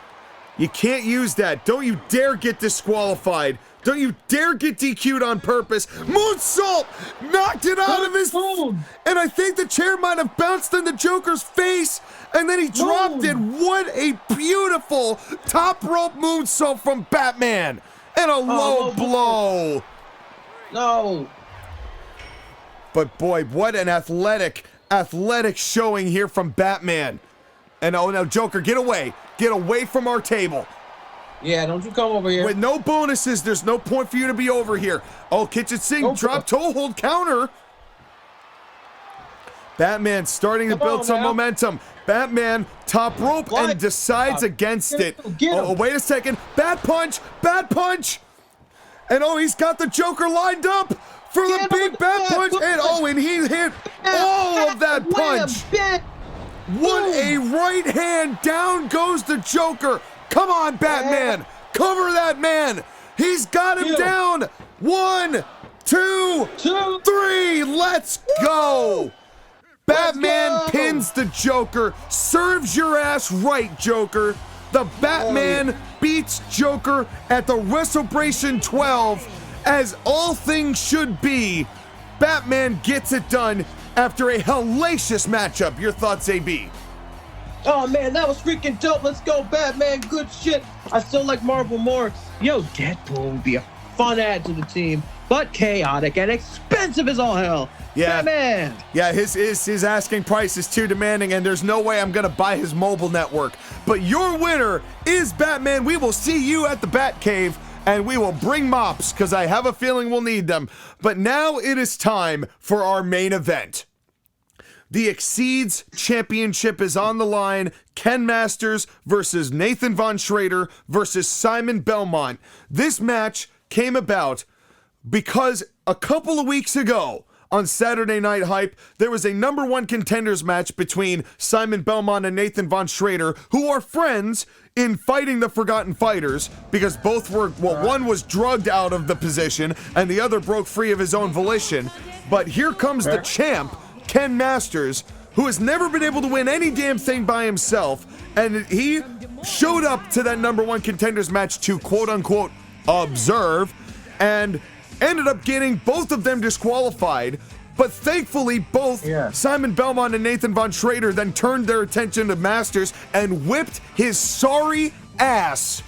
You can't use that. Don't you dare get disqualified. Don't you dare get DQ'd on purpose. Moonsault! Knocked it out of his... And I think the chair might have bounced in the Joker's face, and then he dropped it. What a beautiful top rope moonsault from Batman. And a low blow. No. But boy, what an athletic showing here from Batman. And oh, now Joker, get away. Get away from our table. Yeah, don't you come over here. With no bonuses, there's no point for you to be over here. Oh, kitchen sink, drop toe hold counter. Batman starting to build some momentum. Batman top rope and decides against it. Oh, wait a second. Bat punch, bat punch. And oh, he's got the Joker lined up for the big bat punch. And he hit all of that punch. What a right hand. Down goes the Joker. Come on, Batman. Cover that man. He's got him down. 1, 2, 3. Let's go. Batman pins the Joker. Serves your ass right, Joker. The Batman beats Joker at the Wres12eBration 12, as all things should be. Batman gets it done after a hellacious matchup. Your thoughts, AB? Oh man, that was freaking dope. Let's go, Batman. Good shit. I still like Marvel more. Yo, Deadpool would be a fun add to the team, but chaotic and expensive as all hell. Yeah, Batman. Yeah, his asking price is too demanding, and there's no way I'm gonna buy his mobile network. But your winner is Batman. We will see you at the Batcave, and we will bring mops, because I have a feeling we'll need them. But now it is time for our main event. The XYZ Championship is on the line. Ken Masters versus Nathan Von Schrader versus Simon Belmont. This match came about because a couple of weeks ago on Saturday Night Hype, there was a #1 contenders match between Simon Belmont and Nathan Von Schrader, who are friends in fighting the Forgotten Fighters, because both were, well, one was drugged out of the position and the other broke free of his own volition. But here comes the champ, Ken Masters, who has never been able to win any damn thing by himself, and he showed up to that #1 contenders match to quote-unquote observe, and ended up getting both of them disqualified. But thankfully, both Simon Belmont and Nathan Von Schrader then turned their attention to Masters and whipped his sorry ass.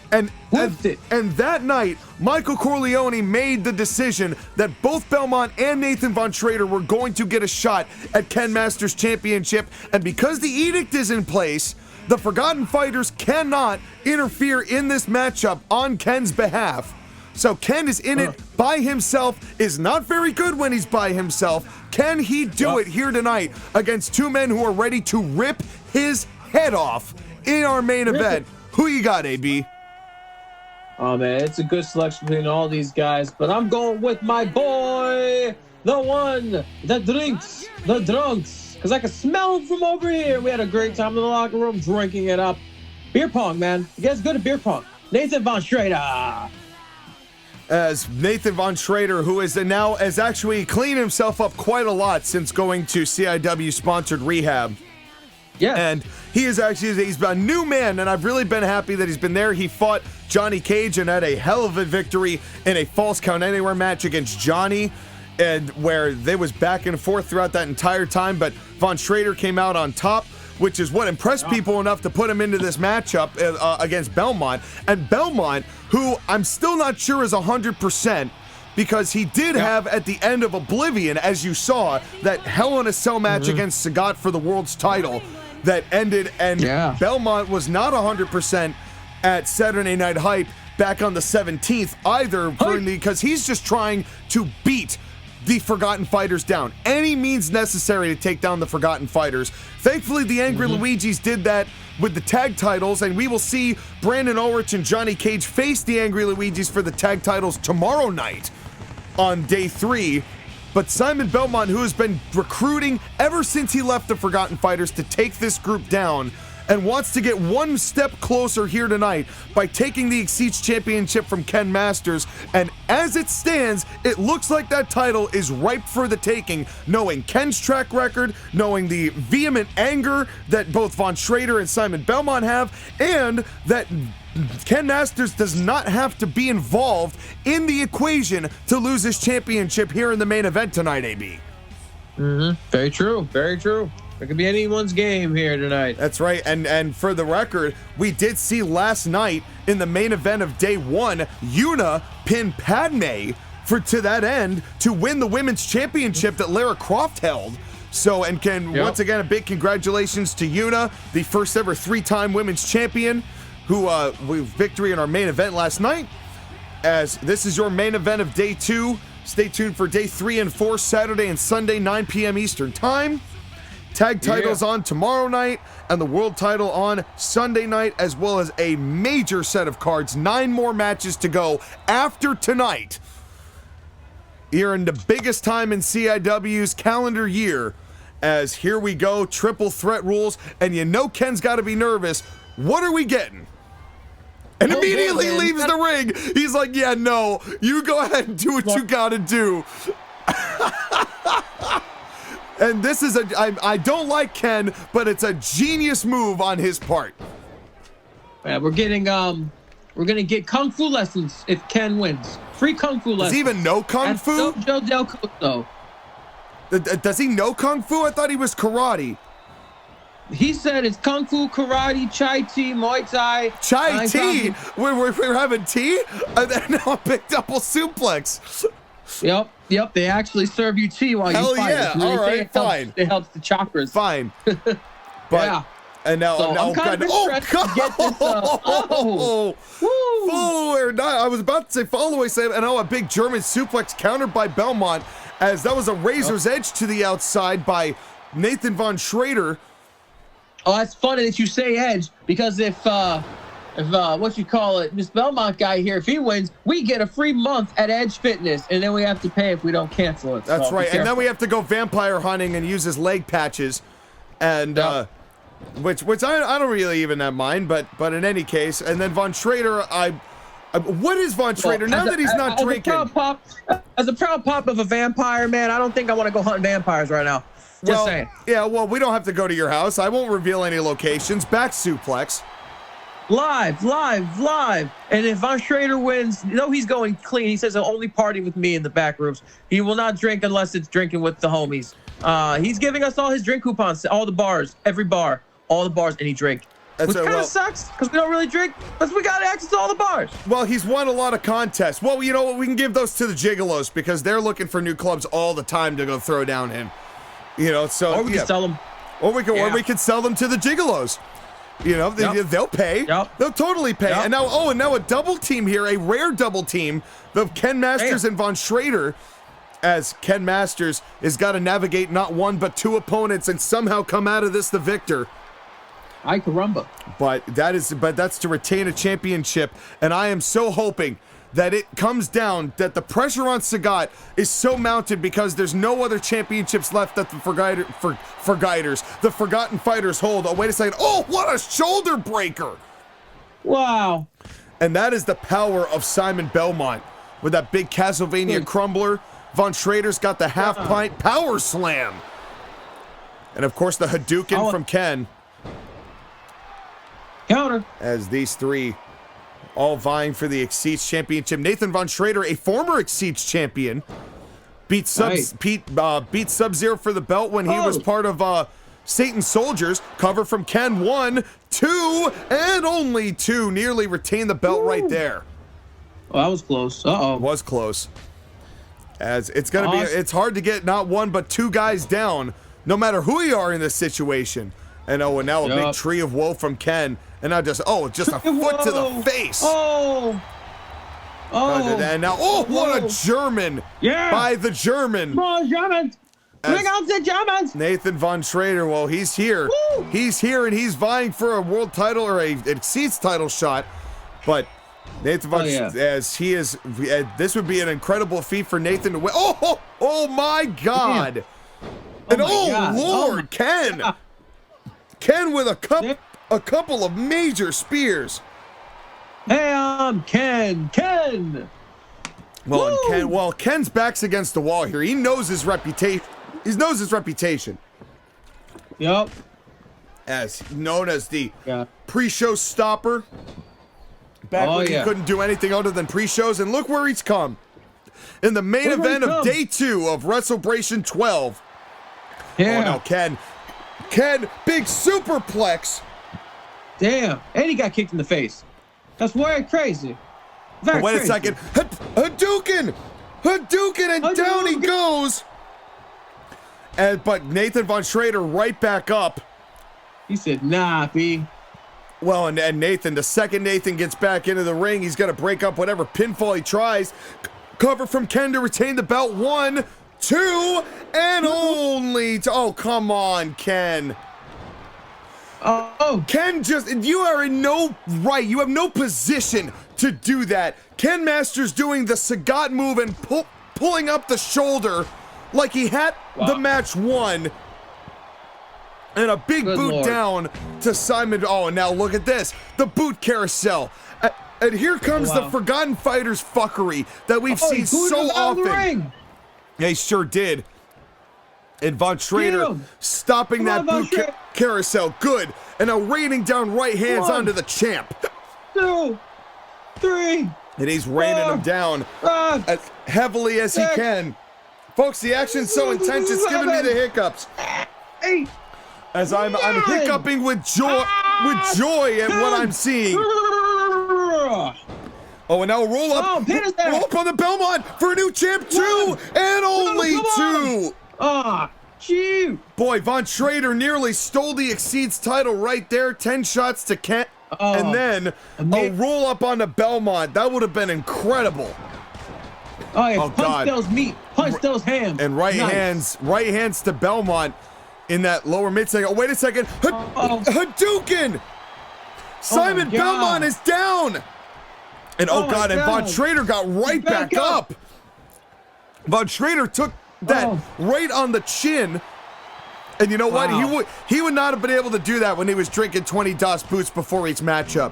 And that night, Michael Corleone made the decision that both Belmont and Nathan Von Schrader were going to get a shot at Ken Masters Championship. And because the edict is in place, the Forgotten Fighters cannot interfere in this matchup on Ken's behalf. So Ken is in it by himself, is not very good when he's by himself. Can he do it here tonight against two men who are ready to rip his head off in our main event? Who you got, AB? Oh man, it's a good selection between all these guys, but I'm going with my boy, the one that drinks the drunks, because I can smell him from over here. We had a great time in the locker room drinking it up. Beer pong, man. You guys good at beer pong? Nathan Von Schrader. As Nathan Von Schrader, who is now has actually cleaned himself up quite a lot since going to CIW sponsored rehab. Yeah. And he's a new man, and I've really been happy that he's been there. He fought Johnny Cage and had a hell of a victory in a Falls Count Anywhere match against Johnny, and where they was back and forth throughout that entire time, but Von Schrader came out on top, which is what impressed people enough to put him into this matchup against Belmont. And Belmont, who I'm still not sure is 100%, because he did have at the end of Oblivion, as you saw, that Hell in a Cell match against Sagat for the world's title that ended, and Belmont was not 100% at Saturday Night Hype back on the 17th either, because he's just trying to beat the Forgotten Fighters down. Any means necessary to take down the Forgotten Fighters. Thankfully, the Angry Luigis did that with the tag titles, and we will see Brandon Ulrich and Johnny Cage face the Angry Luigis for the tag titles tomorrow night. on day 3. But Simon Belmont, who has been recruiting ever since he left the Forgotten Fighters to take this group down, and wants to get one step closer here tonight by taking the XYZ Championship from Ken Masters. And as it stands, it looks like that title is ripe for the taking, knowing Ken's track record, knowing the vehement anger that both Von Schrader and Simon Belmont have, and that Ken Masters does not have to be involved in the equation to lose his championship here in the main event tonight, AB. Very true. Very true. It could be anyone's game here tonight. That's right. And for the record, we did see last night in the main event of day 1, Yuna pin Padme to that end to win the women's championship that Lara Croft held. So, and once again, a big congratulations to Yuna, the first ever 3-time women's champion, who with victory in our main event last night. As this is your main event of day 2. Stay tuned for day 3 and 4, Saturday and Sunday, 9 p.m. Eastern Time. Tag titles on tomorrow night, and the world title on Sunday night, as well as a major set of cards. 9 more matches to go after tonight. Here in the biggest time in CIW's calendar year, as here we go, triple threat rules, and you know Ken's got to be nervous. What are we getting? And immediately leaves the ring. He's like, yeah, no, you go ahead and do what you gotta do. And this is I don't like Ken, but it's a genius move on his part. Yeah, we're gonna get kung fu lessons if Ken wins. Free kung fu lessons. Does he even know kung fu? Dojo Del Costo. Does he know kung fu? I thought he was karate. He said it's kung fu, karate, chai tea, muay thai. Chai tea? We're having tea? And then now a big double suplex. Yep. They actually serve you tea while you fight. Yeah. All right, fine. It helps the chakras. Fine. But yeah. And now, so I'm kind of interested to get this. I was about to say fall away slam, and a big German suplex countered by Belmont, as that was a razor's edge to the outside by Nathan Von Schrader. Oh, that's funny that you say edge, because if what you call it, Miss Belmont guy here, if he wins, we get a free month at Edge Fitness, and then we have to pay if we don't cancel it. That's right, and then we have to go vampire hunting and use his leg patches, and which I don't really even have mind, but in any case, and then Von Schrader, what is Von Schrader now that he's not drinking? As a proud pop of a vampire, man, I don't think I want to go hunting vampires right now. Just saying. Yeah, well, we don't have to go to your house. I won't reveal any locations. Back suplex. Live. And if Von Schrader wins, he's going clean. He says he'll only party with me in the back rooms. He will not drink unless it's drinking with the homies. He's giving us all his drink coupons, all the bars, every bar, all the bars, any drink. Which kind of sucks, because we don't really drink, but we got access to all the bars. Well, he's won a lot of contests. Well, you know what? We can give those to the Gigolos, because they're looking for new clubs all the time to go throw down him. So or we can sell them. Or we can sell them to the Gigolos. They'll pay. They'll totally pay. And now a double team here, a rare double team of Ken Masters and Von Schrader, as Ken Masters has got to navigate not one but 2 opponents and somehow come out of this the victor. Ay caramba. But that's to retain a championship, and I am so hoping that it comes down that the pressure on Sagat is so mounted, because there's no other championships left that the the Forgotten Fighters hold. Oh, wait a second. Oh, what a shoulder breaker. Wow. And that is the power of Simon Belmont with that big Castlevania crumbler. Von Schrader's got the half pint power slam. And of course the Hadouken from Ken. Counter. As these three all vying for the XYZ Championship. Nathan Von Schrader, a former XYZ champion, beat Sub-Zero for the belt when he was part of Satan Soldiers. Cover from Ken, 1, 2, and only 2. Nearly retained the belt right there. Oh, that was close. Was close. As it's gonna be, it's hard to get not 1 but 2 guys down, no matter who you are in this situation. And now a big tree of woe from Ken. And now just a foot to the face. And now, what a German by the German. Come on, Germans. Bring out the Germans. Nathan Von Schrader, well, he's here. He's here, and he's vying for a world title or a XYZ title shot. But Nathan Von, as he is, this would be an incredible feat for Nathan to win. Oh my God! And Lord, Ken! Ken with a couple of major spears. Hey, I'm Ken. Well, Ken's back's against the wall here. He knows his reputation. He knows his reputation. Yep. As known as the pre-show stopper. Back when he couldn't do anything other than pre-shows, and look where he's come. In the main event of day 2 of Wres12eBration 12. Yeah. Oh no, Ken, big superplex. Damn, and he got kicked in the face. That's way crazy. Wait a second. Hadouken, and down he goes. But Nathan Von Schrader right back up. He said, nah, B. Well, and Nathan, the second Nathan gets back into the ring, he's going to break up whatever pinfall he tries. Cover from Ken to retain the belt. 1, 2, and only two. Oh, come on, Ken. Ken you are in no right. You have no position to do that. Ken Masters doing the Sagat move and pulling up the shoulder like he had the match won. And a big boot down to Simon. Oh, and now look at this. The boot carousel. And here comes the Forgotten Fighters fuckery that we've seen so often. Yeah, he sure did. And Von Schrader stopping that boot carousel. Good. And now raining down right hands onto the champ. 2, 3. And he's raining him down as heavily as he can. Folks, the action's so intense, it's giving me the hiccups. 8. As I'm hiccuping with joy at what I'm seeing. Oh, and now roll up on the Belmont for a new champ 2 and only 2. Shoot. Boy, Von Schrader nearly stole the Exceeds title right there. 10 shots to Ken, and then a roll up on the Belmont. That would have been incredible. Punch those meat, punch those hams. And right hands to Belmont in that lower mid second. Oh, wait a second. Hadouken! Simon Belmont is down. And and Von Schrader got right back up. Von Schrader took that right on the chin. And you know what? He would not have been able to do that when he was drinking 20 DOS boots before each matchup.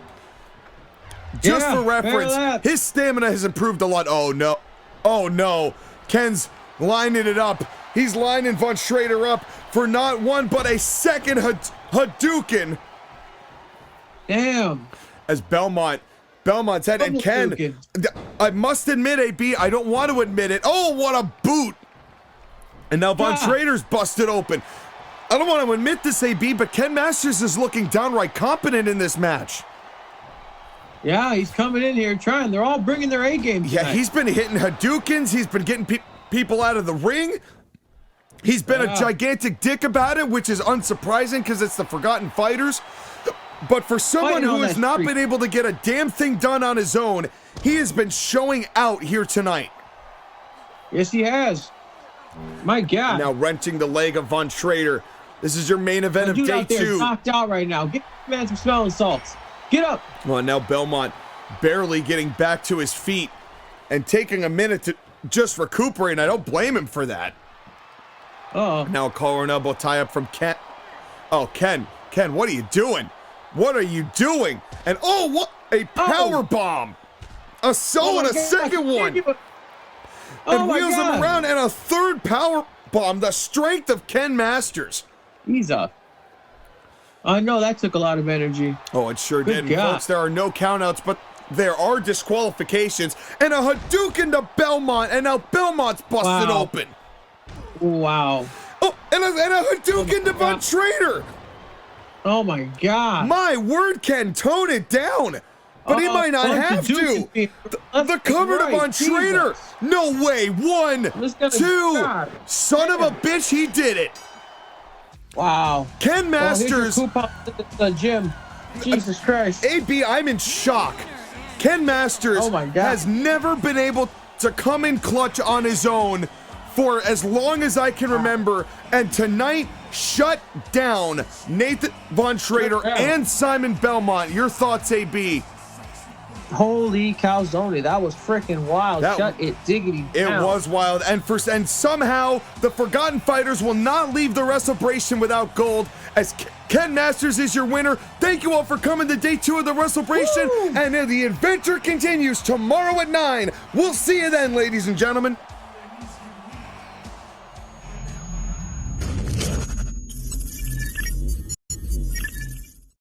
Just for reference, his stamina has improved a lot. Oh no. Oh no. Ken's lining it up. He's lining Von Schrader up for not one but a second Hadouken. Damn. As Belmont's head and Ken, I must admit, AB, I don't want to admit it. Oh, what a boot. And now Von Schrader's busted open. I don't want to admit this, AB, but Ken Masters is looking downright competent in this match. Yeah, he's coming in here trying. They're all bringing their A game tonight. Yeah, he's been hitting Hadoukens. He's been getting people out of the ring. He's been a gigantic dick about it, which is unsurprising because it's the Forgotten Fighters. But for someone who has not been able to get a damn thing done on his own, he has been showing out here tonight. Yes, he has. My God. Now wrenching the leg of Von Schrader. This is your main event of day 2. Knocked out right now. Get the man some smelling salts. Get up. Well, now Belmont barely getting back to his feet and taking a minute to just recuperate. I don't blame him for that. Now a collar and elbow tie up from Ken. Oh, Ken, what are you doing? What are you doing? And what a power bomb! And a second one. And wheels him around, and a third power bomb. The strength of Ken Masters. He's up. I know that took a lot of energy. Oh, it sure did. Folks, there are no countouts, but there are disqualifications. And a Hadouken to Belmont, and now Belmont's busted open. Wow. Oh, and a Hadouken to Von Schrader. Oh my God. My word, Ken, tone it down. But he might not have to. The cover to Von Schrader. No way. 1, 2. Son of a bitch, he did it. Wow. Ken Masters. The gym. Jesus Christ. AB, I'm in shock. Ken Masters has never been able to come in clutch on his own for as long as I can remember, and tonight shut down Nathan Von Schrader and Simon Belmont. Your thoughts, AB? Holy calzone, that was freaking wild. Shut it diggity down. It was wild, and somehow the Forgotten Fighters will not leave the Wrestlebration without gold, as Ken Masters is your winner. Thank you all for coming to day 2 of the Wrestlebration, and the adventure continues tomorrow at 9. We'll see you then, ladies and gentlemen.